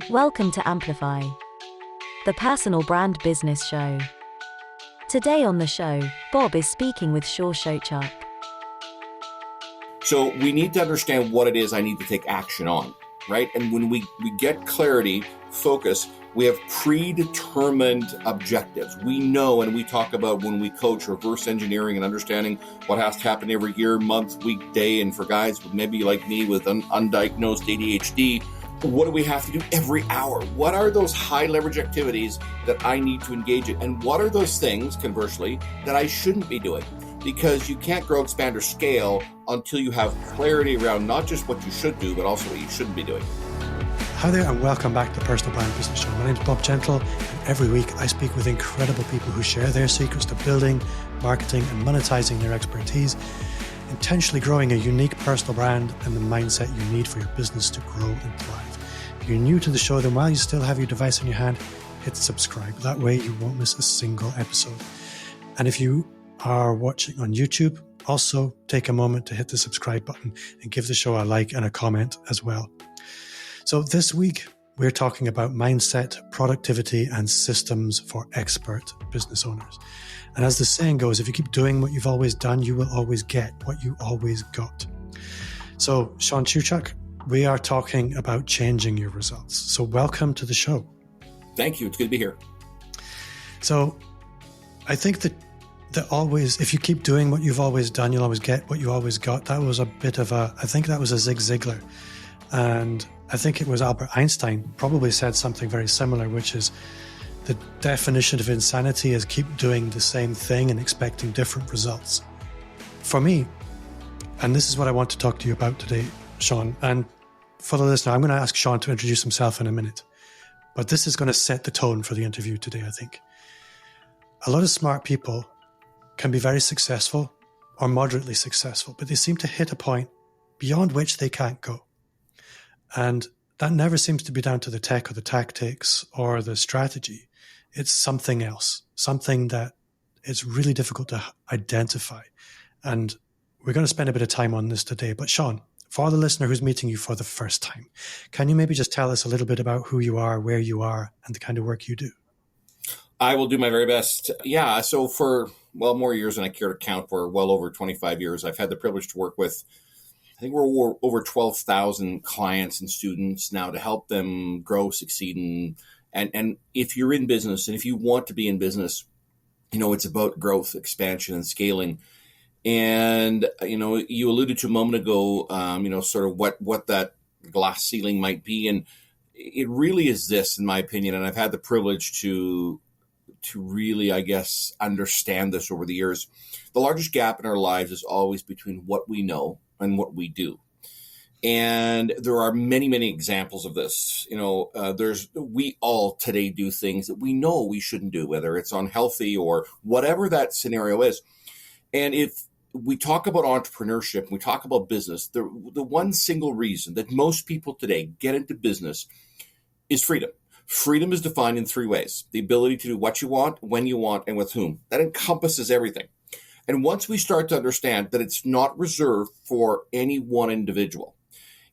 Welcome to Amplify, the personal brand business show. Today on the show, Bob is speaking with Shawn Shewchuck. So we need to understand what it is I need to take action on, right? And when we get clarity, focus, we have predetermined objectives. We know, and we talk about when we coach reverse engineering and understanding what has to happen every year, month, week, day, and for guys maybe like me with undiagnosed ADHD, what do we have to do every hour? What are those high leverage activities that I need to engage in? And what are those things, conversely, that I shouldn't be doing? Because you can't grow, expand, or scale until you have clarity around not just what you should do, but also what you shouldn't be doing. Hi there, and welcome back to the Personal Brand Business Show. My name is Bob Gentle, and every week I speak with incredible people who share their secrets to building, marketing, and monetizing their expertise, intentionally growing a unique personal brand and the mindset you need for your business to grow and thrive. If you're new to the show, then while you still have your device in your hand, hit subscribe. That way you won't miss a single episode. And if you are watching on YouTube, also take a moment to hit the subscribe button and give the show a like and a comment as well. So this week, we're talking about mindset, productivity, and systems for expert business owners. And as the saying goes, if you keep doing what you've always done, you will always get what you always got. So Shawn Shewchuck, we are talking about changing your results. So welcome to the show. Thank you. It's good to be here. So I think that always, if you keep doing what you've always done, you'll always get what you always got. That was a bit of I think that was a Zig Ziglar. And I think it was Albert Einstein probably said something very similar, which is the definition of insanity is keep doing the same thing and expecting different results. For me, and this is what I want to talk to you about today, Shawn, and for the listener, I'm going to ask Shawn to introduce himself in a minute, but this is going to set the tone for the interview today, I think. A lot of smart people can be very successful or moderately successful, but they seem to hit a point beyond which they can't go. And that never seems to be down to the tech or the tactics or the strategy. It's something else, something that it's really difficult to identify. And we're going to spend a bit of time on this today. But Shawn, for the listener who's meeting you for the first time, can you maybe just tell us a little bit about who you are, where you are, and the kind of work you do? I will do my very best. Yeah, so for, more years than I care to count, for well over 25 years, I've had the privilege to work with, I think we're over 12,000 clients and students now to help them grow, succeed. And if you're in business and if you want to be in business, it's about growth, expansion, and scaling. And, you alluded to a moment ago, sort of what that glass ceiling might be. And it really is this, in my opinion, and I've had the privilege to really, I guess, understand this over the years. The largest gap in our lives is always between what we know and what we do. And there are many, many examples of this. We all today do things that we know we shouldn't do, whether it's unhealthy or whatever that scenario is. And if we talk about entrepreneurship, we talk about business, the one single reason that most people today get into business is freedom. Freedom is defined in three ways: the ability to do what you want, when you want, and with whom. That encompasses everything. And once we start to understand that it's not reserved for any one individual,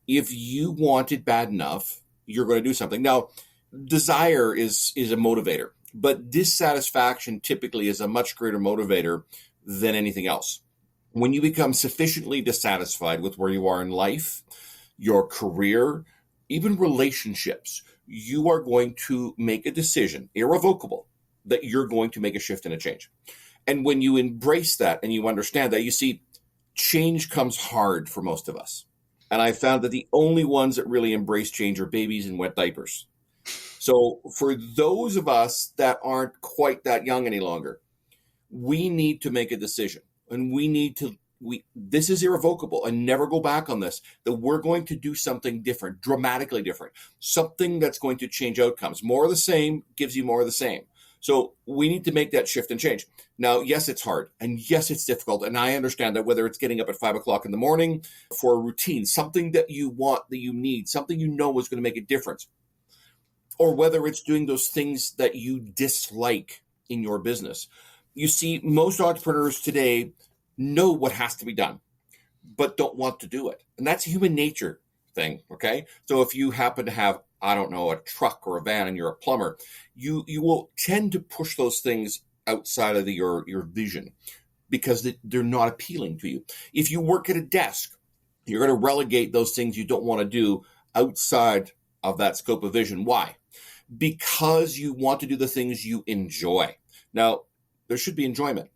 if you want it bad enough, you're going to do something. Now, desire is a motivator, but dissatisfaction typically is a much greater motivator than anything else. When you become sufficiently dissatisfied with where you are in life, your career, even relationships, you are going to make a decision, irrevocable, that you're going to make a shift and a change. And when you embrace that and you understand that, you see, change comes hard for most of us. And I found that the only ones that really embrace change are babies in wet diapers. So for those of us that aren't quite that young any longer, we need to make a decision. And this is irrevocable, and never go back on this, that we're going to do something different, dramatically different, something that's going to change outcomes. More of the same gives you more of the same. So we need to make that shift and change. Now, yes, it's hard, and yes, it's difficult. And I understand that, whether it's getting up at 5 o'clock in the morning for a routine, something that you want, that you need, something you know is going to make a difference, or whether it's doing those things that you dislike in your business. You see, most entrepreneurs today know what has to be done, but don't want to do it. And that's a human nature thing, okay? So if you happen to have I don't know, a truck or a van and you're a plumber, you will tend to push those things outside of your vision because they're not appealing to you. If you work at a desk, you're going to relegate those things you don't want to do outside of that scope of vision. Why? Because you want to do the things you enjoy. Now, there should be enjoyment.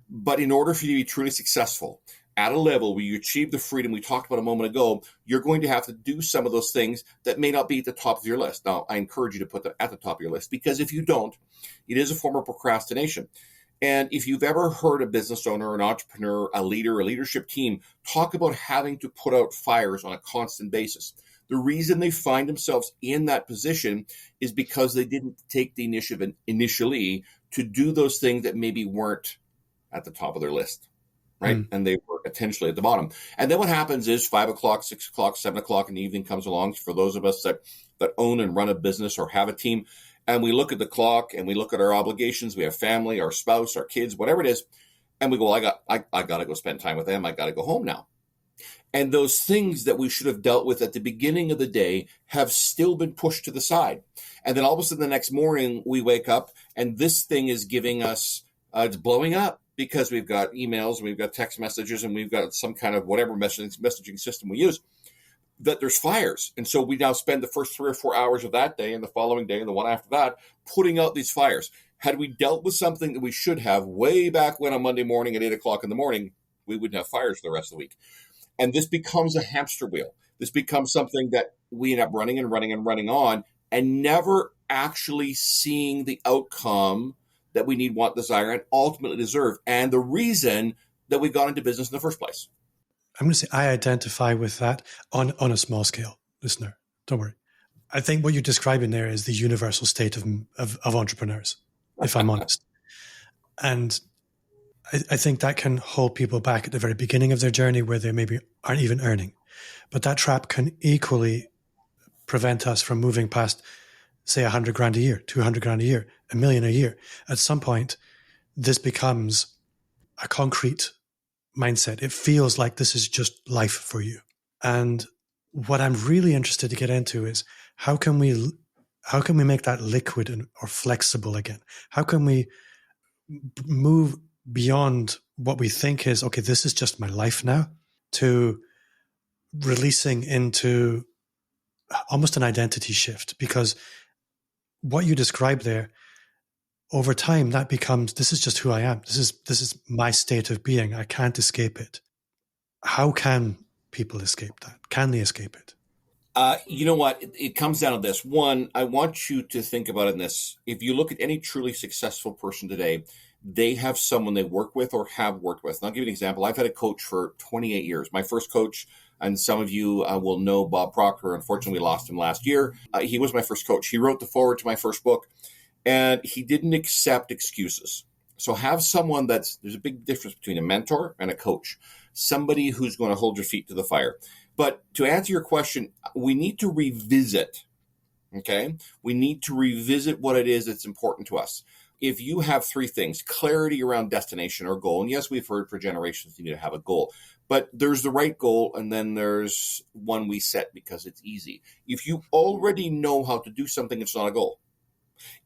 But in order for you to be truly successful at a level where you achieve the freedom we talked about a moment ago, you're going to have to do some of those things that may not be at the top of your list. Now, I encourage you to put them at the top of your list, because if you don't, it is a form of procrastination. And if you've ever heard a business owner, an entrepreneur, a leader, a leadership team talk about having to put out fires on a constant basis, the reason they find themselves in that position is because they didn't take the initiative initially to do those things that maybe weren't at the top of their list, right? And they were potentially at the bottom. And then what happens is 5 o'clock, 6 o'clock, 7 o'clock in the evening comes along for those of us that own and run a business or have a team. And we look at the clock and we look at our obligations. We have family, our spouse, our kids, whatever it is. And we go, I got to go spend time with them. I got to go home now. And those things that we should have dealt with at the beginning of the day have still been pushed to the side. And then all of a sudden the next morning we wake up and this thing is giving us, it's blowing up because we've got emails, we've got text messages, and we've got some kind of whatever messaging system we use, that there's fires. And so we now spend the first 3 or 4 hours of that day and the following day and the one after that putting out these fires. Had we dealt with something that we should have way back when on Monday morning at 8 o'clock in the morning, we wouldn't have fires for the rest of the week. And this becomes a hamster wheel. This becomes something that we end up running and running and running on and never actually seeing the outcome that we need, want, desire, and ultimately deserve. And the reason that we got into business in the first place. I'm going to say I identify with that on a small scale, listener. Don't worry. I think what you're describing there is the universal state of entrepreneurs, if I'm honest. And I think that can hold people back at the very beginning of their journey where they maybe aren't even earning. But that trap can equally prevent us from moving past, say, 100 grand a year, 200 grand a year, $1 million a year. At some point, this becomes a concrete mindset. It feels like this is just life for you. And what I'm really interested to get into is how can we make that liquid or flexible again? How can we move beyond what we think is, okay, this is just my life now, to releasing into almost an identity shift? Because what you described there, over time, that becomes, this is just who I am. This is my state of being. I can't escape it. How can people escape that? Can they escape it? You know what? It comes down to this. One, I want you to think about it in this. If you look at any truly successful person today, they have someone they work with or have worked with. And I'll give you an example. I've had a coach for 28 years. My first coach, and some of you will know Bob Proctor. Unfortunately, we lost him last year. He was my first coach. He wrote the foreword to my first book, and he didn't accept excuses. So have someone there's a big difference between a mentor and a coach, somebody who's going to hold your feet to the fire. But to answer your question, we need to revisit, okay? We need to revisit what it is that's important to us. If you have 3 things, clarity around destination or goal, and yes, we've heard for generations you need to have a goal, but there's the right goal, and then there's one we set because it's easy. If you already know how to do something, it's not a goal.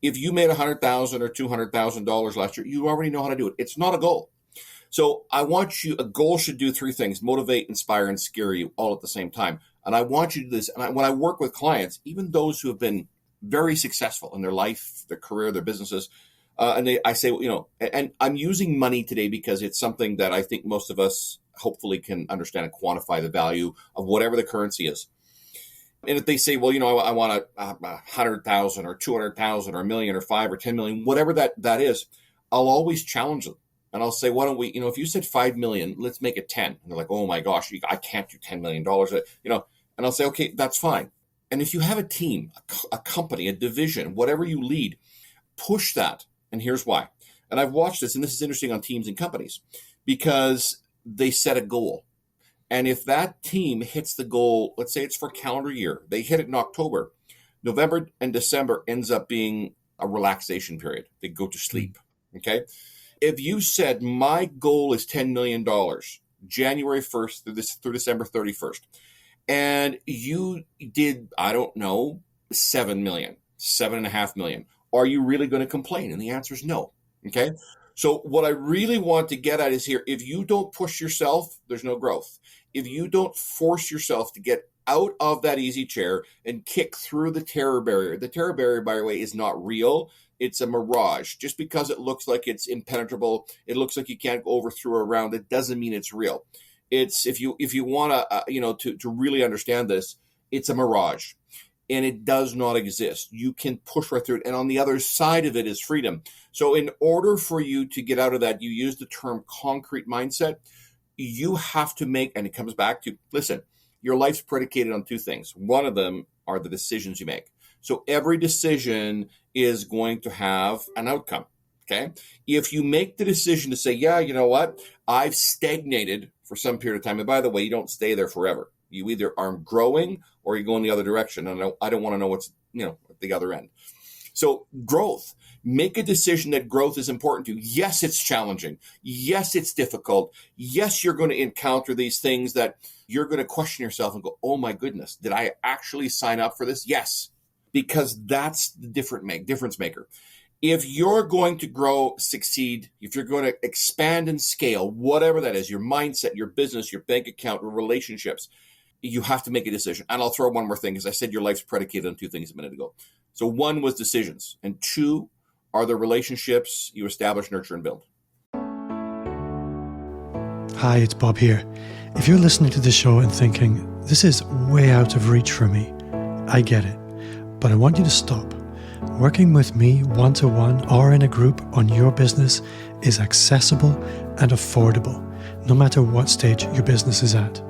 If you made $100,000 or $200,000 last year, you already know how to do it. It's not a goal. So a goal should do 3 things: motivate, inspire, and scare you all at the same time. And I want you to do this. And when I work with clients, even those who have been very successful in their life, their career, their businesses, I say, and I'm using money today because it's something that I think most of us hopefully can understand and quantify the value of whatever the currency is. And if they say, well, I want 100,000 or 200,000 or $1 million or 5 or 10 million, whatever that is, I'll always challenge them. And I'll say, why don't we, if you said 5 million, let's make it 10. And they're like, oh my gosh, I can't do $10 million, and I'll say, okay, that's fine. And if you have a team, a company, a division, whatever you lead, push that. And here's why. And I've watched this, and this is interesting on teams and companies, because they set a goal. And if that team hits the goal, let's say it's for calendar year, they hit it in October, November and December ends up being a relaxation period. They go to sleep, okay? If you said, my goal is $10 million, January 1st through December 31st, and you did, I don't know, 7 million, 7.5 million. Are you really going to complain? And the answer is no. Okay. So what I really want to get at is here, if you don't push yourself, there's no growth. If you don't force yourself to get out of that easy chair and kick through the terror barrier. The terror barrier, by the way, is not real. It's a mirage. Just because it looks like it's impenetrable, it looks like you can't go over, through, or around, it doesn't mean it's real. It's if you want to really understand this, it's a mirage. And it does not exist. You can push right through it. And on the other side of it is freedom. So in order for you to get out of that, you use the term concrete mindset. You have to make, and it comes back to, listen, your life's predicated on two things. One of them are the decisions you make. So every decision is going to have an outcome. Okay. If you make the decision to say, yeah, you know what? I've stagnated for some period of time. And by the way, you don't stay there forever. You either are growing or you go in the other direction. And I don't want to know what's, at the other end. So growth, make a decision that growth is important to you. Yes, it's challenging. Yes, it's difficult. Yes, you're going to encounter these things that you're going to question yourself and go, oh my goodness, did I actually sign up for this? Yes, because that's the difference maker. If you're going to grow, succeed, if you're going to expand and scale, whatever that is, your mindset, your business, your bank account, your relationships, you have to make a decision. And I'll throw one more thing, because I said your life's predicated on two things a minute ago. So one was decisions, and two are the relationships you establish, nurture, and build. Hi, it's Bob here. If you're listening to this show and thinking, this is way out of reach for me, I get it. But I want you to stop. Working with me one-to-one or in a group on your business is accessible and affordable, no matter what stage your business is at.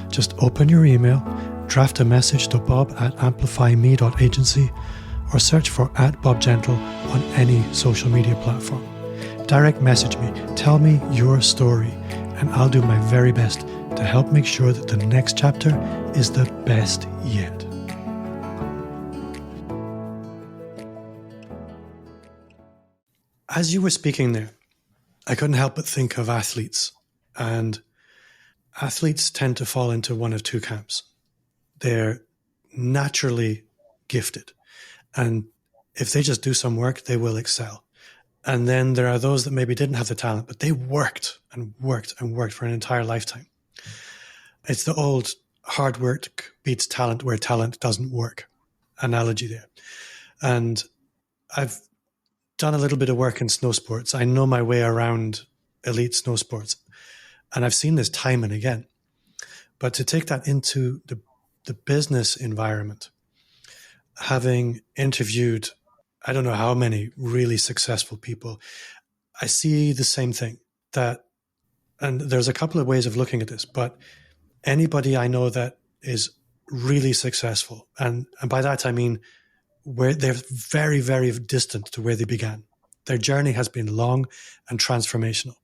Just open your email, draft a message to bob@amplifyme.agency, or search for @BobGentle on any social media platform. Direct message me, tell me your story, and I'll do my very best to help make sure that the next chapter is the best yet. As you were speaking there, I couldn't help but think of athletes. And athletes tend to fall into one of two camps. They're naturally gifted. And if they just do some work, they will excel. And then there are those that maybe didn't have the talent, but they worked and worked and worked for an entire lifetime. It's the old hard work beats talent where talent doesn't work analogy there. And I've done a little bit of work in snow sports. I know my way around elite snow sports. And I've seen this time and again. But to take that into the business environment, having interviewed, I don't know how many really successful people, I see the same thing. And there's a couple of ways of looking at this, but anybody I know that is really successful, and by that I mean where they're very, very distant to where they began. Their journey has been long and transformational.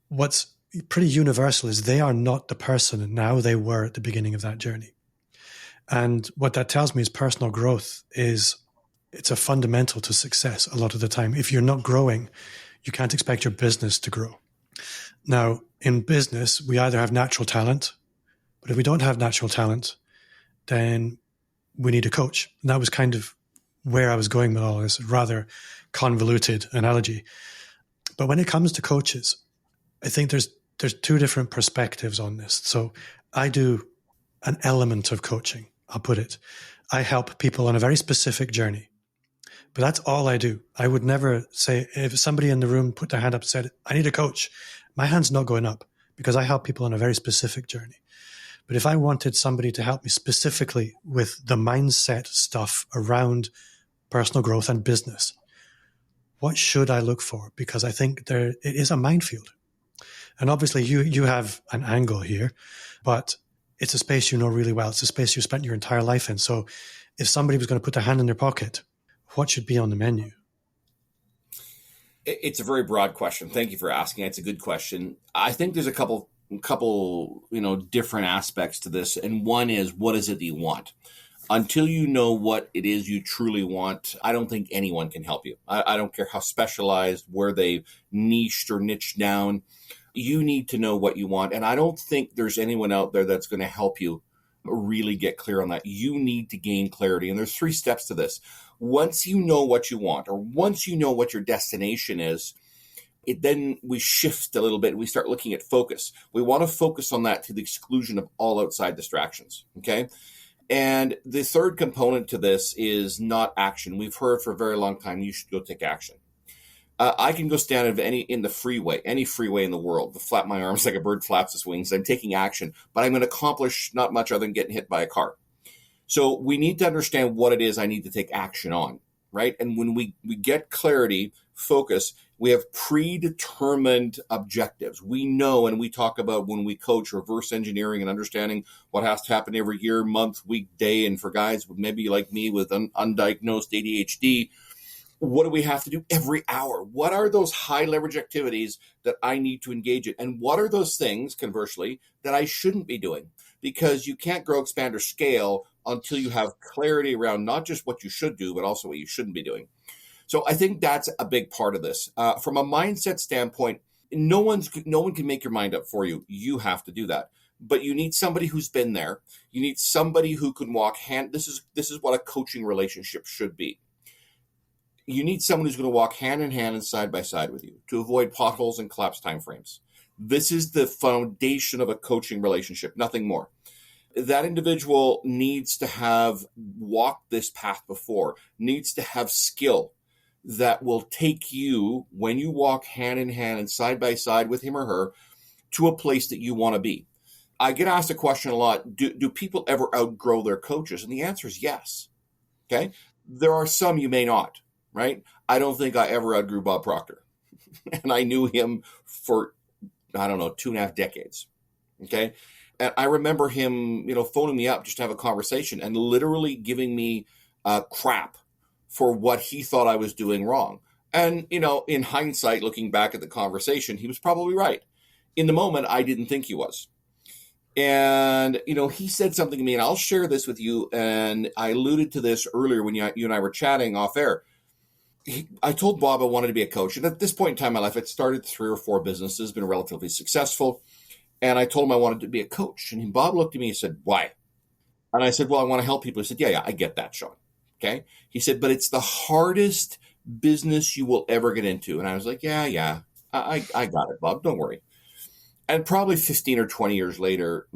What's pretty universal is they are not the person now they were at the beginning of that journey. And what that tells me is personal growth it's a fundamental to success a lot of the time. If you're not growing, you can't expect your business to grow. Now, in business, we either have natural talent, but if we don't have natural talent, then we need a coach. And that was kind of where I was going with all this rather convoluted analogy. But when it comes to coaches, I think there's two different perspectives on this. So I do an element of coaching, I'll put it. I help people on a very specific journey. But that's all I do. I would never say, if somebody in the room put their hand up and said, I need a coach, my hand's not going up, because I help people on a very specific journey. But if I wanted somebody to help me specifically with the mindset stuff around personal growth and business, what should I look for? Because I think it is a minefield. And obviously you have an angle here, but it's a space you know really well. It's a space you spent your entire life in. So if somebody was going to put their hand in their pocket, what should be on the menu? It's a very broad question. Thank you for asking. It's a good question. I think there's a couple different aspects to this. And one is, what is it that you want? Until you know what it is you truly want, I don't think anyone can help you. I don't care how specialized, where they've niched or niched down. You need to know what you want. And I don't think there's anyone out there that's going to help you really get clear on that. You need to gain clarity. And there's 3 steps to this. Once you know what you want, or once you know what your destination is, then we shift a little bit. We start looking at focus. We want to focus on that to the exclusion of all outside distractions. Okay. And the 3rd component to this is not action. We've heard for a very long time, you should go take action. I can go stand in the freeway, any freeway in the world, flap my arms like a bird flaps its wings. I'm taking action, but I'm going to accomplish not much other than getting hit by a car. So we need to understand what it is I need to take action on, right? And when we get clarity, focus, we have predetermined objectives. We know, and we talk about when we coach reverse engineering and understanding what has to happen every year, month, week, day. And for guys maybe like me with undiagnosed ADHD, what do we have to do every hour? What are those high leverage activities that I need to engage in? And what are those things, conversely, that I shouldn't be doing? Because you can't grow, expand, or scale until you have clarity around not just what you should do, but also what you shouldn't be doing. So I think that's a big part of this. From a mindset standpoint, no one can make your mind up for you. You have to do that. But you need somebody who's been there. You need somebody who can walk hand. This is what a coaching relationship should be. You need someone who's going to walk hand in hand and side by side with you to avoid potholes and collapse timeframes. This is the foundation of a coaching relationship, nothing more. That individual needs to have walked this path before, needs to have skill that will take you, when you walk hand in hand and side by side with him or her, to a place that you want to be. I get asked a question a lot, do people ever outgrow their coaches? And the answer is yes. Okay. There are some you may not. Right? I don't think I ever outgrew Bob Proctor. And I knew him for, 2.5 decades. Okay. And I remember him, phoning me up just to have a conversation and literally giving me crap for what he thought I was doing wrong. And, in hindsight, looking back at the conversation, he was probably right. In the moment, I didn't think he was. And, he said something to me, and I'll share this with you. And I alluded to this earlier when you and I were chatting off air. I told Bob I wanted to be a coach. And at this point in time in my life, I'd started 3 or 4 businesses, been relatively successful. And I told him I wanted to be a coach. And Bob looked at me and said, why? And I said, well, I want to help people. He said, yeah, I get that, Shawn. Okay. He said, but it's the hardest business you will ever get into. And I was like, yeah, I got it, Bob. Don't worry. And probably 15 or 20 years later,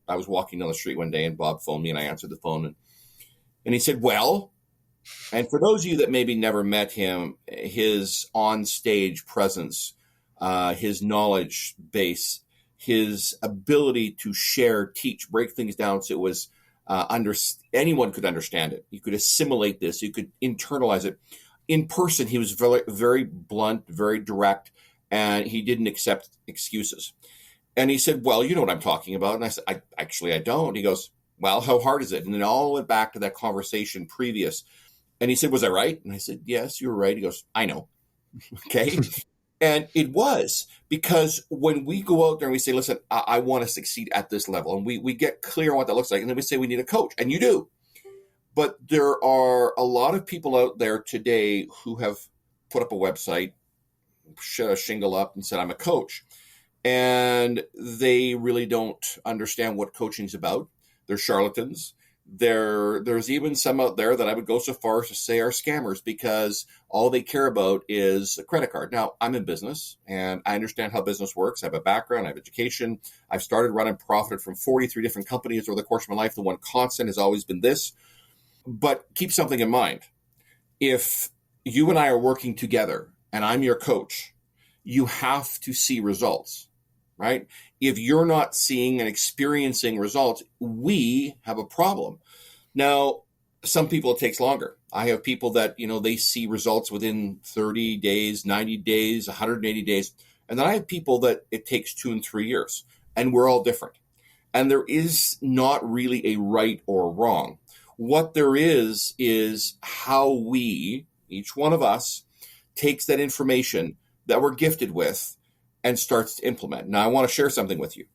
I was walking down the street one day and Bob phoned me and I answered the phone. And he said, well, and for those of you that maybe never met him, his on-stage presence, his knowledge base, his ability to share, teach, break things down so it was anyone could understand it. You could assimilate this. You could internalize it. In person, he was very, very blunt, very direct, and he didn't accept excuses. And he said, well, you know what I'm talking about. And I said, I don't. He goes, well, how hard is it? And then all went back to that conversation previous. And he said, was I right? And I said, yes, you were right. He goes, I know. Okay. And it was because when we go out there and we say, listen, I want to succeed at this level. And we get clear on what that looks like. And then we say we need a coach. And you do. But there are a lot of people out there today who have put up a website, shut a shingle up and said, I'm a coach. And they really don't understand what coaching is about. They're charlatans. There's even some out there that I would go so far as to say are scammers because all they care about is a credit card. Now, I'm in business and I understand how business works. I have a background, I have education. I've started running profited from 43 different companies over the course of my life. The one constant has always been this. But keep something in mind. If you and I are working together and I'm your coach, you have to see results, right? If you're not seeing and experiencing results, we have a problem. Now, some people it takes longer. I have people that, they see results within 30 days, 90 days, 180 days. And then I have people that it takes 2 and 3 years. And we're all different. And there is not really a right or wrong. What there is how we, each one of us, takes that information that we're gifted with and starts to implement. Now, I want to share something with you.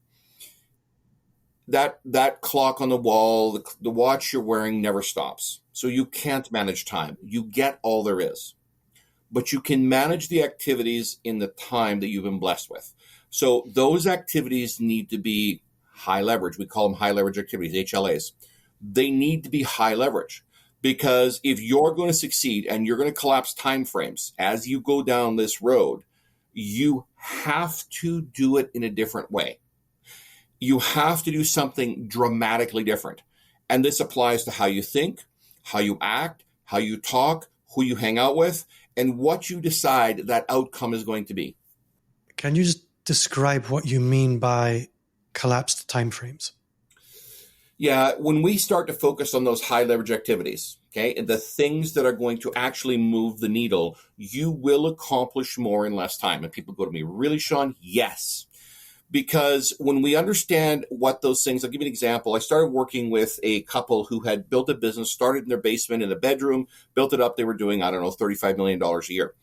That clock on the wall, the watch you're wearing never stops. So you can't manage time. You get all there is. But you can manage the activities in the time that you've been blessed with. So those activities need to be high leverage. We call them high leverage activities, HLAs. They need to be high leverage, because if you're going to succeed and you're going to collapse timeframes as you go down this road, you have to do it in a different way. You have to do something dramatically different. And this applies to how you think, how you act, how you talk, who you hang out with, and what you decide that outcome is going to be. Can you just describe what you mean by collapsed timeframes? Yeah, when we start to focus on those high leverage activities, okay, and the things that are going to actually move the needle, you will accomplish more in less time. And people go to me, really, Shawn? Yes. Because when we understand what those things, I'll give you an example. I started working with a couple who had built a business, started in their basement in a bedroom, built it up. They were doing, I don't know, $35 million a year.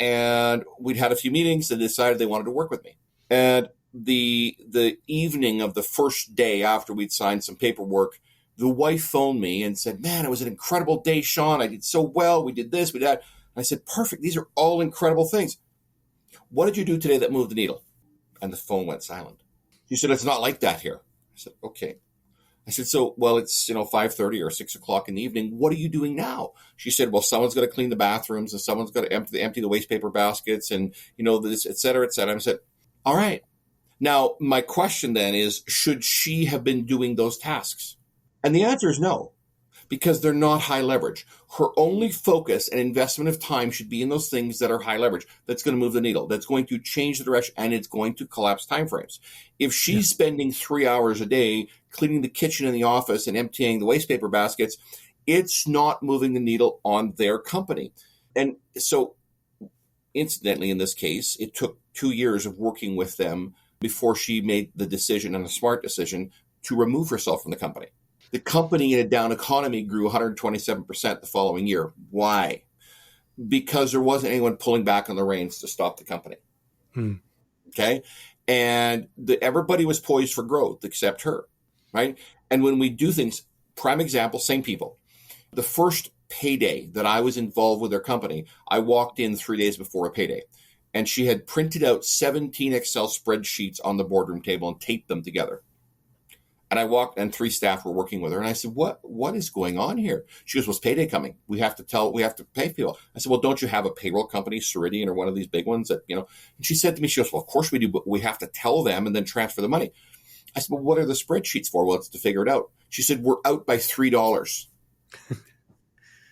And we'd had a few meetings and decided they wanted to work with me. And the evening of the first day after we'd signed some paperwork, the wife phoned me and said, man, it was an incredible day, Shawn. I did so well. We did this, we did that. And I said, perfect. These are all incredible things. What did you do today that moved the needle? And the phone went silent. She said, it's not like that here. I said, okay. I said, so, well, it's, 5:30 or 6 o'clock in the evening. What are you doing now? She said, well, someone's got to clean the bathrooms and someone's got to empty the waste paper baskets and, this, et cetera, et cetera. I said, all right. Now, my question then is, should she have been doing those tasks? And the answer is no, because they're not high leverage. Her only focus and investment of time should be in those things that are high leverage. That's going to move the needle. That's going to change the direction, and it's going to collapse timeframes. If she's spending 3 hours a day cleaning the kitchen in the office and emptying the waste paper baskets, it's not moving the needle on their company. And so, incidentally, in this case, it took 2 years of working with them before she made the decision, and a smart decision, to remove herself from the company. The company in a down economy grew 127% the following year. Why? Because there wasn't anyone pulling back on the reins to stop the company. Okay? And everybody was poised for growth except her, right? And when we do things, prime example, same people. The first payday that I was involved with their company, I walked in 3 days before a payday. And she had printed out 17 Excel spreadsheets on the boardroom table and taped them together. And I walked, and 3 staff were working with her. And I said, what is going on here? She goes, well, it's payday coming. We have to pay people. I said, well, don't you have a payroll company, Ceridian or one of these big ones that, And she said to me, she goes, well, of course we do, but we have to tell them and then transfer the money. I said, well, what are the spreadsheets for? Well, it's to figure it out. She said, we're out by $3.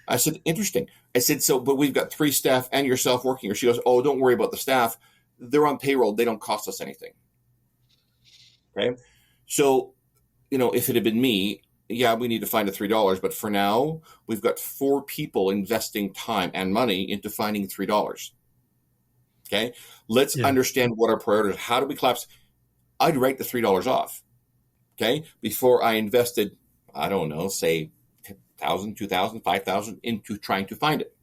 I said, interesting. I said, so, but we've got 3 staff and yourself working here. She goes, oh, don't worry about the staff. They're on payroll. They don't cost us anything. Okay. So, if it had been me, yeah, we need to find a $3. But for now, we've got 4 people investing time and money into finding $3. Okay. Let's understand what our priorities are. How do we collapse? I'd write the $3 off. Okay. Before I invested, I don't know, say, 1,000, 2,000, 5,000 into trying to find it.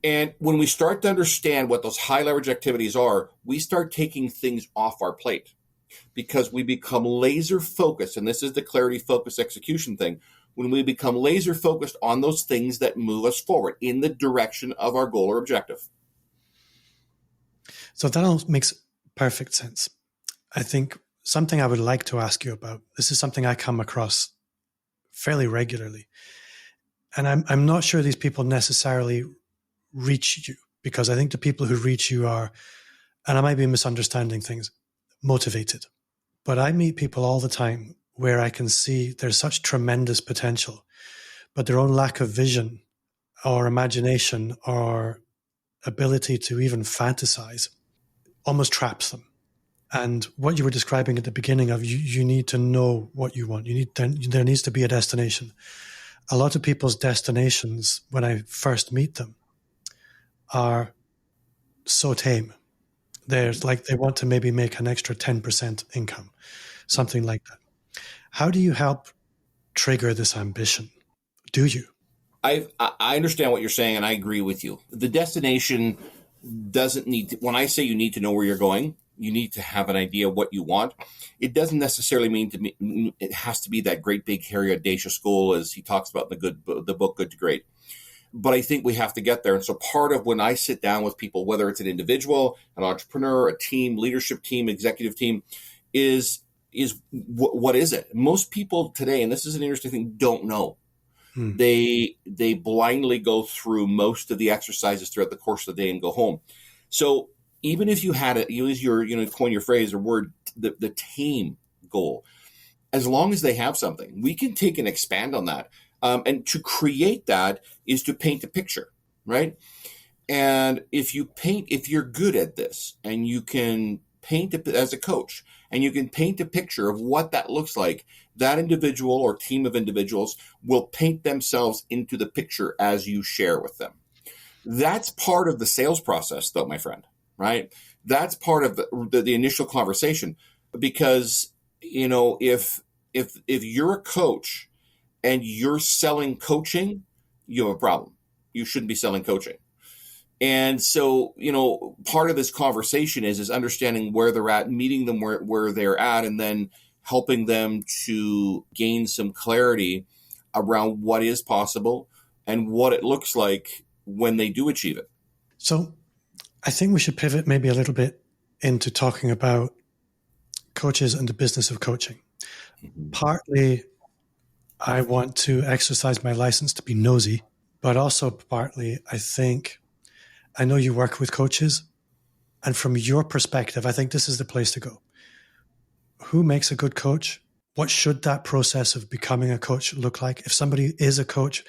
And when we start to understand what those high leverage activities are, we start taking things off our plate because we become laser focused. And this is the clarity, focus, execution thing. When we become laser focused on those things that move us forward in the direction of our goal or objective. So that all makes perfect sense. I think something I would like to ask you about, this is something I come across fairly regularly. And I'm not sure these people necessarily reach you, because I think the people who reach you are, and I might be misunderstanding things, motivated. But I meet people all the time where I can see there's such tremendous potential, but their own lack of vision or imagination or ability to even fantasize almost traps them. And what you were describing at the beginning of, you need to know what you want. There needs to be a destination. A lot of people's destinations, when I first meet them, are so tame. There's like they want to maybe make an extra 10% income, something like that. How do you help trigger this ambition? Do you? I understand what you're saying, and I agree with you. The destination doesn't need to, when I say you need to know where you're going, you need to have an idea of what you want. It doesn't necessarily mean it has to be that great, big, hairy, audacious goal, as he talks about in the book, Good to Great. But I think we have to get there. And so part of when I sit down with people, whether it's an individual, an entrepreneur, a team, leadership team, executive team, is is what is it? Most people today, and this is an interesting thing, don't know. They blindly go through most of the exercises throughout the course of the day and go home. So even if you had it, use your, coin your phrase or word, the tame goal, as long as they have something, we can take and expand on that. And to create that is to paint a picture, right? And if you're good at this and you can paint it as a coach and you can paint a picture of what that looks like, that individual or team of individuals will paint themselves into the picture as you share with them. That's part of the sales process, though, my friend, right? That's part of the initial conversation, because, if you're a coach and you're selling coaching, you have a problem. You shouldn't be selling coaching. And so, part of this conversation is understanding where they're at, meeting them where they're at, and then helping them to gain some clarity around what is possible and what it looks like when they do achieve it. So I think we should pivot maybe a little bit into talking about coaches and the business of coaching. Mm-hmm. Partly, I want to exercise my license to be nosy, but also partly, I know you work with coaches, and from your perspective, I think this is the place to go. Who makes a good coach? What should that process of becoming a coach look like? If somebody is a coach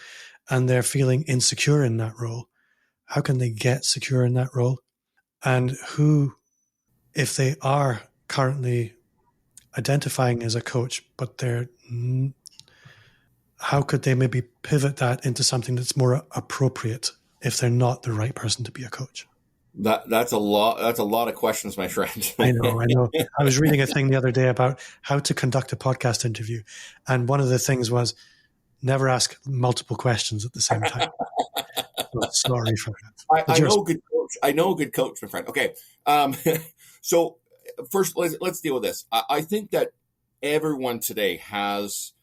and they're feeling insecure in that role, how can they get secure in that role? And who, if they are currently identifying as a coach, but how could they maybe pivot that into something that's more appropriate if they're not the right person to be a coach? That's a lot of questions, my friend. I know. I was reading a thing the other day about how to conduct a podcast interview. And one of the things was never ask multiple questions at the same time. So sorry for that. I know a good coach, my friend. Okay. So first, let's deal with this. I think that everyone today has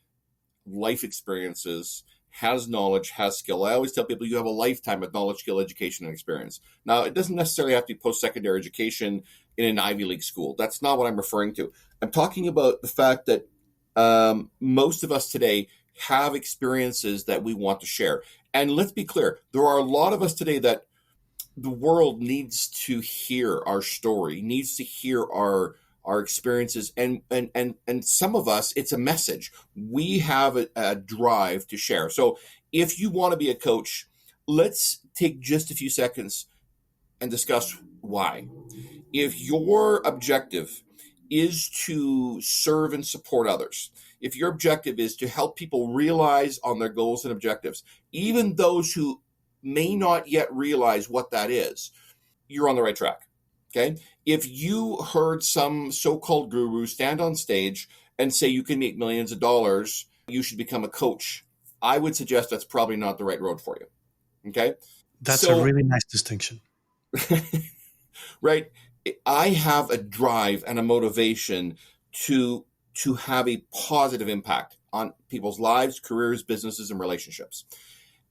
life experiences, has knowledge, has skill. I always tell people you have a lifetime of knowledge, skill, education, and experience. Now, it doesn't necessarily have to be post-secondary education in an Ivy League school. That's not what I'm referring to. I'm talking about the fact that most of us today have experiences that we want to share. And let's be clear, there are a lot of us today that the world needs to hear our story, needs to hear our experiences, and some of us, it's a message. We have a drive to share. So if you want to be a coach, let's take just a few seconds and discuss why. If your objective is to serve and support others, if your objective is to help people realize on their goals and objectives, even those who may not yet realize what that is, you're on the right track. Okay. If you heard some so-called guru stand on stage and say you can make millions of dollars, you should become a coach, I would suggest that's probably not the right road for you. Okay. That's a really nice distinction. Right. I have a drive and a motivation to have a positive impact on people's lives, careers, businesses, and relationships.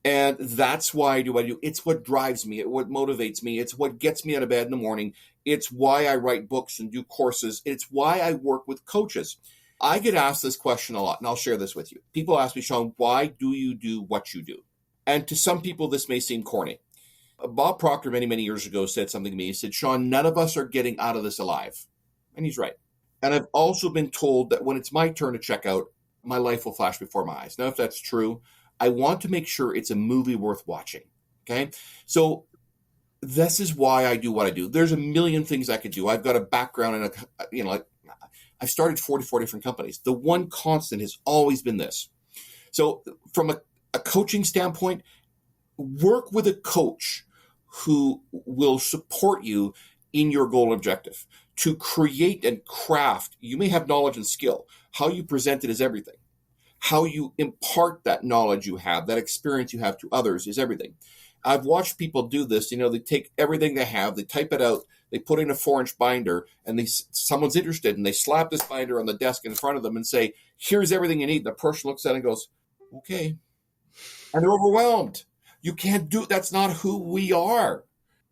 And that's why I do. It's what drives me. It's what motivates me. It's what gets me out of bed in the morning. It's why I write books and do courses. It's why I work with coaches. I get asked this question a lot, and I'll share this with you. People ask me, Shawn, why do you do what you do? And to some people, this may seem corny. Bob Proctor many, many years ago said something to me. He said, Shawn, none of us are getting out of this alive. And he's right. And I've also been told that when it's my turn to check out, my life will flash before my eyes. Now, if that's true, I want to make sure it's a movie worth watching. Okay. So this is why I do what I do. There's a million things I could do. I've got a background in I've started 44 different companies. The one constant has always been this. So from a coaching standpoint, work with a coach who will support you in your goal and objective to create and craft. You may have knowledge and skill. How you present it is everything. How you impart that knowledge you have, that experience you have to others is everything. I've watched people do this. They take everything they have, they type it out, they put it in a 4-inch binder, and someone's interested, and they slap this binder on the desk in front of them and say, here's everything you need. And the person looks at it and goes, okay. And they're overwhelmed. You can't do it. That's not who we are.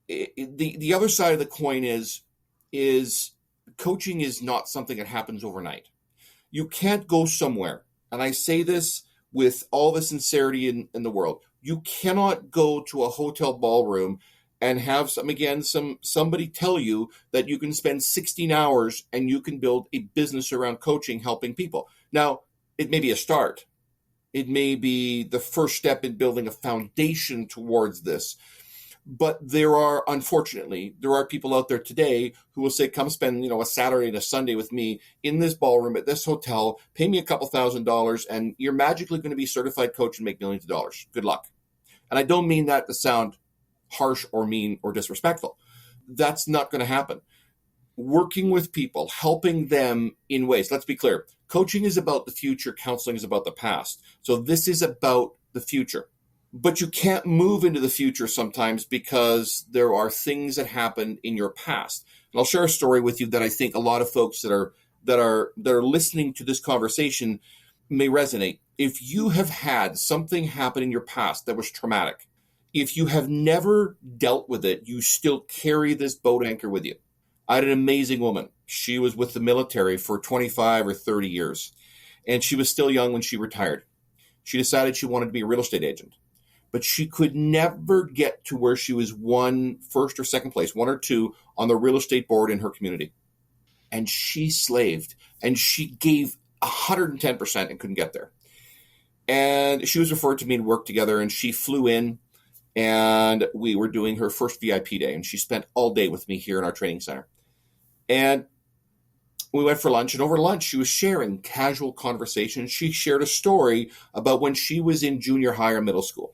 The other side of the coin is coaching is not something that happens overnight. You can't go somewhere, and I say this with all the sincerity in the world. You cannot go to a hotel ballroom and have somebody tell you that you can spend 16 hours and you can build a business around coaching, helping people. Now, it may be a start. It may be the first step in building a foundation towards this. But unfortunately, there are people out there today who will say, come spend, a Saturday and a Sunday with me in this ballroom at this hotel, pay me a couple $1,000s, and you're magically going to be a certified coach and make millions of dollars. Good luck. And I don't mean that to sound harsh or mean or disrespectful. That's not going to happen. Working with people, helping them in ways. Let's be clear. Coaching is about the future. Counseling is about the past. So this is about the future. But you can't move into the future sometimes because there are things that happened in your past. And I'll share a story with you that I think a lot of folks that are listening to this conversation may resonate. If you have had something happen in your past that was traumatic, if you have never dealt with it, you still carry this boat anchor with you. I had an amazing woman. She was with the military for 25 or 30 years, and she was still young when she retired. She decided she wanted to be a real estate agent, but she could never get to where she was first or second place, one or two on the real estate board in her community. And she slaved, and she gave 110% and couldn't get there. And she was referred to me and worked together, and she flew in, and we were doing her first VIP day, and she spent all day with me here in our training center. And we went for lunch, and over lunch, she was sharing casual conversation. She shared a story about when she was in junior high or middle school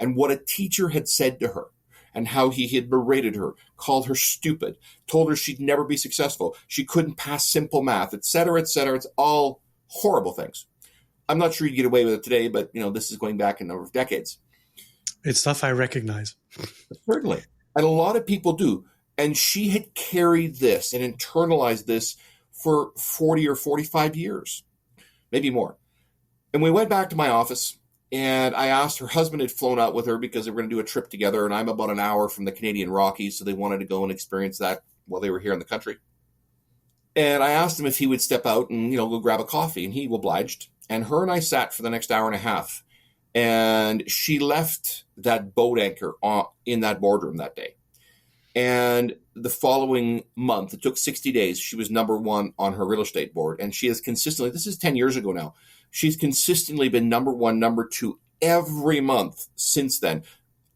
and what a teacher had said to her and how he had berated her, called her stupid, told her she'd never be successful, she couldn't pass simple math, et cetera, et cetera. It's all horrible things. I'm not sure you'd get away with it today, but this is going back a number of decades. It's stuff I recognize. Certainly. And a lot of people do. And she had carried this and internalized this for 40 or 45 years, maybe more. And we went back to my office, and I asked, her husband had flown out with her because they were going to do a trip together, and I'm about an hour from the Canadian Rockies, so they wanted to go and experience that while they were here in the country. And I asked him if he would step out and, go grab a coffee, and he obliged. And her and I sat for the next hour and a half, and she left that boat anchor in that boardroom that day. And the following month, it took 60 days, she was number one on her real estate board. And she has consistently, this is 10 years ago now, she's consistently been number one, number two every month since then.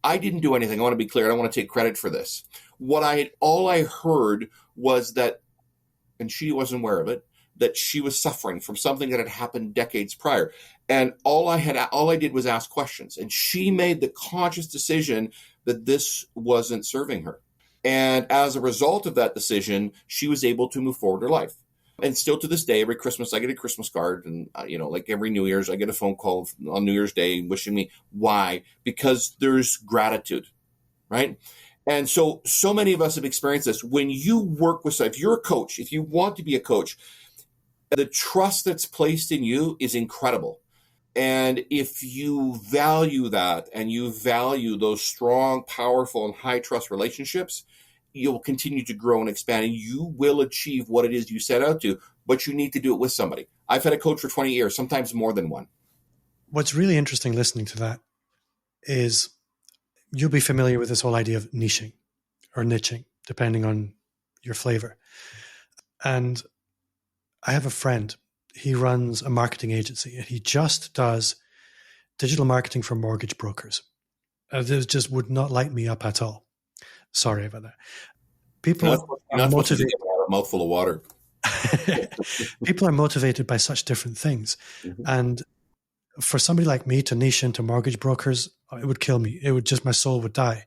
I didn't do anything. I want to be clear. I don't want to take credit for this. All I heard was that, and she wasn't aware of it, that she was suffering from something that had happened decades prior. And all I did was ask questions. And she made the conscious decision that this wasn't serving her. And as a result of that decision, she was able to move forward her life. And still to this day, every Christmas, I get a Christmas card. And, like every New Year's, I get a phone call on New Year's Day wishing me. Why? Because there's gratitude, right? And so many of us have experienced this. When you work with, if you're a coach, if you want to be a coach, the trust that's placed in you is incredible. And if you value that and you value those strong, powerful, and high trust relationships, you'll continue to grow and expand, and you will achieve what it is you set out to, but you need to do it with somebody. I've had a coach for 20 years, sometimes more than one. What's really interesting listening to that is you'll be familiar with this whole idea of niching or niching, depending on your flavor. And I have a friend. He runs a marketing agency, and he just does digital marketing for mortgage brokers. This just would not light me up at all. Sorry about that. People are motivated. A mouthful of water. People are motivated by such different things. Mm-hmm. And for somebody like me to niche into mortgage brokers, it would kill me. My soul would die.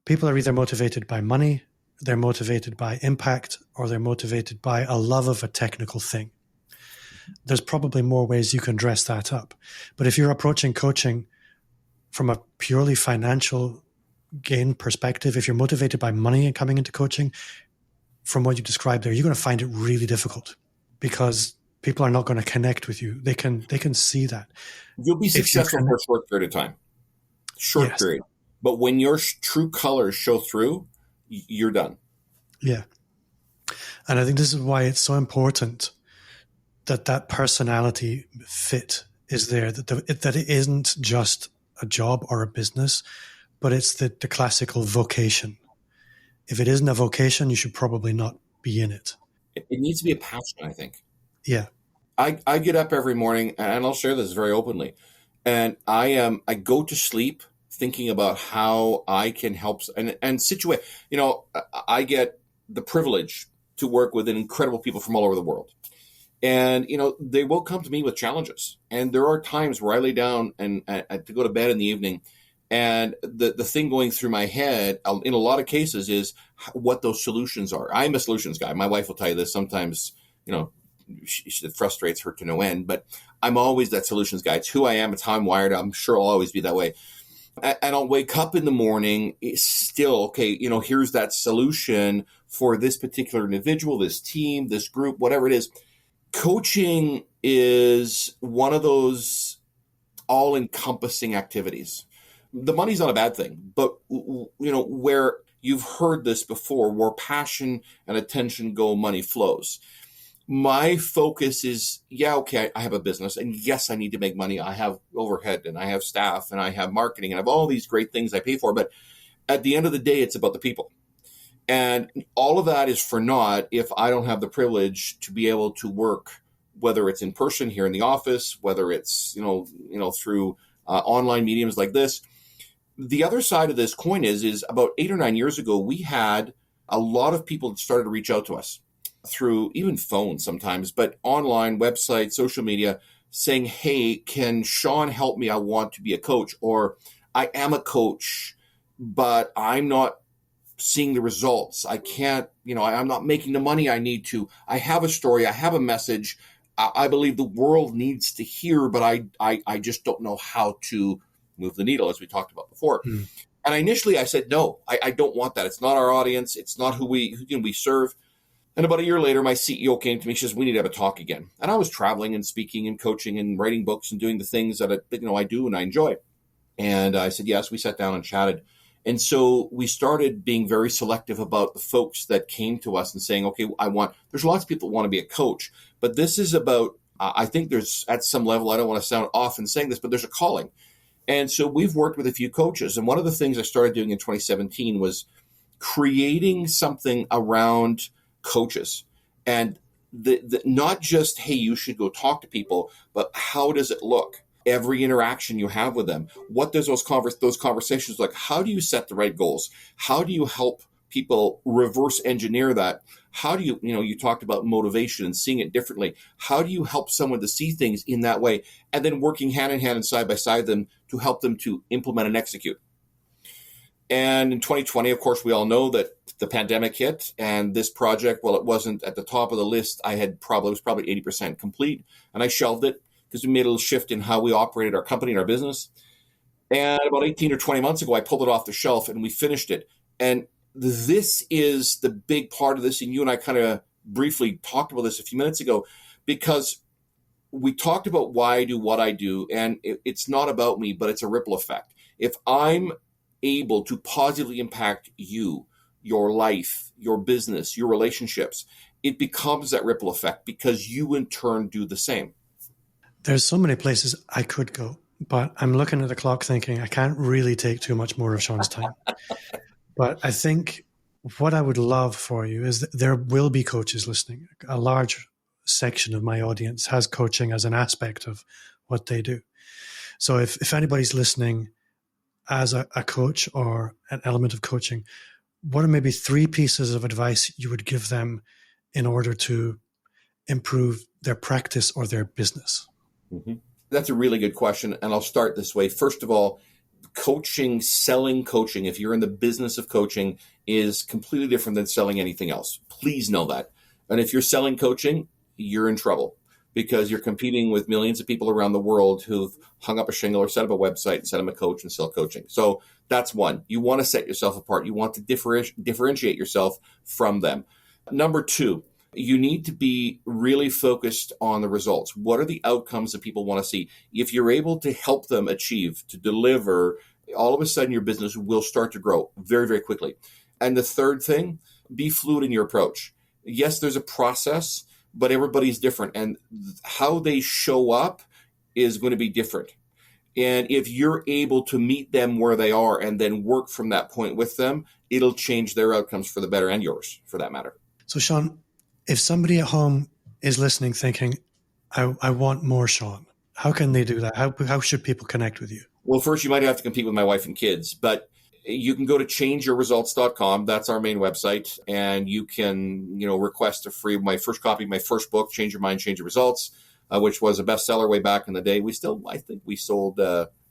People are either motivated by money, they're motivated by impact, or they're motivated by a love of a technical thing. There's probably more ways you can dress that up. But if you're approaching coaching from a purely financial gain perspective, if you're motivated by money and coming into coaching, from what you described there, you're going to find it really difficult because people are not going to connect with you. They can see that. You'll be successful for a short period of time. Short period. But when your true colors show through, you're done. Yeah. And I think this is why it's so important that personality fit is there, that it isn't just a job or a business, but it's the classical vocation. If it isn't a vocation, you should probably not be in it. It needs to be a passion, I think. Yeah. I get up every morning, and I'll share this very openly, and I go to sleep thinking about how I can help and situate. I get the privilege to work with incredible people from all over the world. And, they will come to me with challenges. And there are times where I lay down and to go to bed in the evening, and the thing going through my head in a lot of cases is what those solutions are. I'm a solutions guy. My wife will tell you this sometimes, it frustrates her to no end, but I'm always that solutions guy. It's who I am. It's how I'm wired. I'm sure I'll always be that way. And I'll wake up in the morning, it's still, okay, here's that solution for this particular individual, this team, this group, whatever it is. Coaching is one of those all-encompassing activities. The money's not a bad thing, but where you've heard this before, where passion and attention go, money flows. My focus is, I have a business, and yes, I need to make money. I have overhead, and I have staff, and I have marketing, and I have all these great things I pay for. But at the end of the day, it's about the people. And all of that is for naught if I don't have the privilege to be able to work, whether it's in person here in the office, whether it's, through online mediums like this. The other side of this coin is about 8 or 9 years ago, we had a lot of people that started to reach out to us through even phones sometimes, but online, websites, social media, saying, hey, can Shawn help me? I want to be a coach, or I am a coach, but I'm not seeing the results. I can't, I'm not making the money I need to. I have a story. I have a message. I believe the world needs to hear, but I just don't know how to move the needle, as we talked about before. Mm. And initially I said, no, I don't want that. It's not our audience. It's not who we serve. And about a year later, my CEO came to me. She says, we need to have a talk again. And I was traveling and speaking and coaching and writing books and doing the things that I do and I enjoy. And I said, yes. We sat down and chatted. And so we started being very selective about the folks that came to us and saying, okay, there's lots of people that want to be a coach, but this is about, I think there's at some level, I don't want to sound off in saying this, but there's a calling. And so we've worked with a few coaches. And one of the things I started doing in 2017 was creating something around coaches, and the not just, hey, you should go talk to people, but how does it look? Every interaction you have with them, what does those conversations like? How do you set the right goals? How do you help people reverse engineer that? How do you talked about motivation and seeing it differently. How do you help someone to see things in that way? And then working hand in hand and side by side them to help them to implement and execute. And in 2020, of course, we all know that the pandemic hit, and this project, while it wasn't at the top of the list, it was probably 80% complete, and I shelved it because we made a little shift in how we operated our company and our business. And about 18 or 20 months ago, I pulled it off the shelf and we finished it. And this is the big part of this. And you and I kind of briefly talked about this a few minutes ago, because we talked about why I do what I do. And it's not about me, but it's a ripple effect. If I'm able to positively impact you, your life, your business, your relationships, it becomes that ripple effect because you in turn do the same. There's so many places I could go, but I'm looking at the clock thinking I can't really take too much more of Shawn's time. But I think what I would love for you is that there will be coaches listening. A large section of my audience has coaching as an aspect of what they do. So if anybody's listening as a coach or an element of coaching, what are maybe 3 pieces of advice you would give them in order to improve their practice or their business? Mm-hmm. That's a really good question. And I'll start this way. First of all, selling coaching, if you're in the business of coaching, is completely different than selling anything else. Please know that. And if you're selling coaching, you're in trouble, because you're competing with millions of people around the world who've hung up a shingle or set up a website and set them a coach and sell coaching. So that's one. You want to set yourself apart. You want to differentiate yourself from them. Number 2, you need to be really focused on the results. What are the outcomes that people want to see? If you're able to help them achieve, to deliver, all of a sudden your business will start to grow very, very quickly. And the third thing, be fluid in your approach. Yes, there's a process, but everybody's different, and how they show up is going to be different. And if you're able to meet them where they are and then work from that point with them, it'll change their outcomes for the better, and yours for that matter. So Shawn, if somebody at home is listening thinking, I want more Shawn, how can they do that? How should people connect with you? Well, first, you might have to compete with my wife and kids, but you can go to changeyourresults.com. That's our main website. And you can, request a free, my first copy, my first book, Change Your Mind, Change Your Results, which was a bestseller way back in the day. I think we sold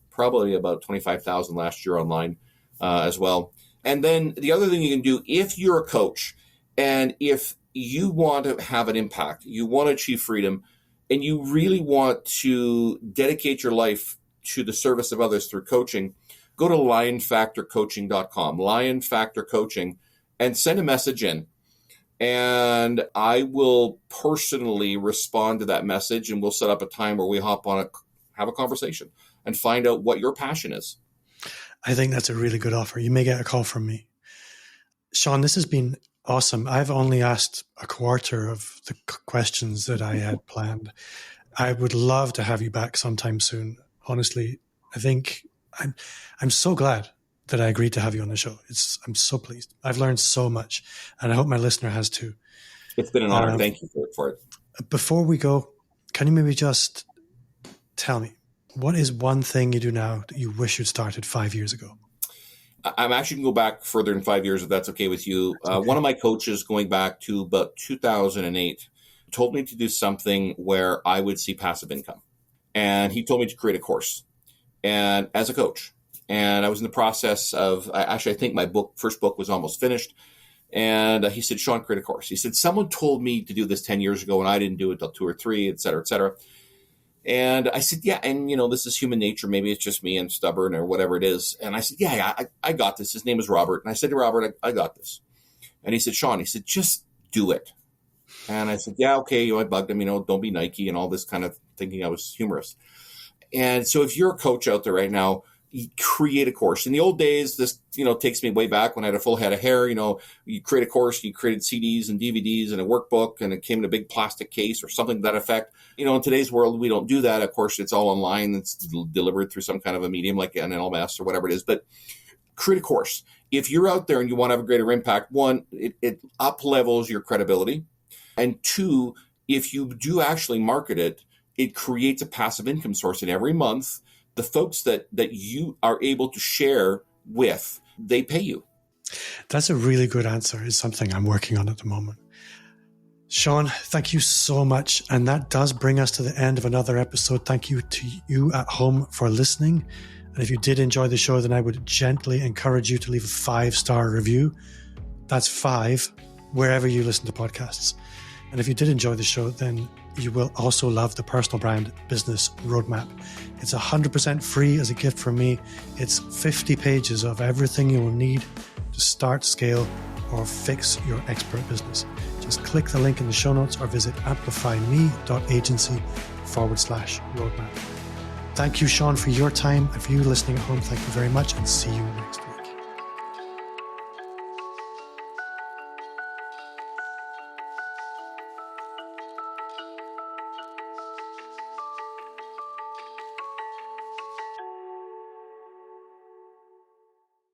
probably about 25,000 last year online as well. And then the other thing you can do, if you're a coach and if you want to have an impact, you want to achieve freedom, and you really want to dedicate your life to the service of others through coaching, go to lionfactorcoaching.com, Lion Factor Coaching, and send a message in. And I will personally respond to that message, and we'll set up a time where we hop on have a conversation and find out what your passion is. I think that's a really good offer. You may get a call from me. Shawn, this has been awesome. I've only asked a quarter of the questions that I had planned. I would love to have you back sometime soon. Honestly, I think I'm so glad that I agreed to have you on the show. I'm so pleased. I've learned so much, and I hope my listener has too. It's been an honor. Thank you for it. Before we go, can you maybe just tell me, what is one thing you do now that you wish you'd started 5 years ago? I'm actually going to go back further than 5 years, if that's okay with you. Okay. One of my coaches, going back to about 2008, told me to do something where I would see passive income. And he told me to create a course, and as a coach. And I was in the process of, I think my first book was almost finished. And he said, Shawn, create a course. He said, someone told me to do this 10 years ago, and I didn't do it till 2 or 3, et cetera, et cetera. And I said, yeah, and this is human nature. Maybe it's just me and stubborn or whatever it is. And I said, yeah, I got this. His name is Robert. And I said to Robert, I got this. And he said, Shawn, just do it. And I said, yeah, okay. I bugged him, don't be Nike and all this kind of thinking I was humorous. And so if you're a coach out there right now, you create a course. In the old days, this, takes me way back when I had a full head of hair. You create a course, you created CDs and DVDs and a workbook, and it came in a big plastic case or something to that effect. In today's world, we don't do that. Of course, it's all online. It's delivered through some kind of a medium like an LMS or whatever it is. But create a course. If you're out there and you want to have a greater impact, one, it up levels your credibility. And two, if you do actually market it, it creates a passive income source. And every month, the folks that you are able to share with, they pay you. That's a really good answer. It's something I'm working on at the moment. Shawn, thank you so much. And that does bring us to the end of another episode. Thank you to you at home for listening. And if you did enjoy the show, then I would gently encourage you to leave a 5-star review. That's 5, wherever you listen to podcasts. And if you did enjoy the show, then you will also love the Personal Brand Business Roadmap. It's 100% free as a gift from me. It's 50 pages of everything you will need to start, scale, or fix your expert business. Just click the link in the show notes or visit amplifyme.agency/roadmap. Thank you, Shawn, for your time. And for you listening at home, thank you very much, and see you next week.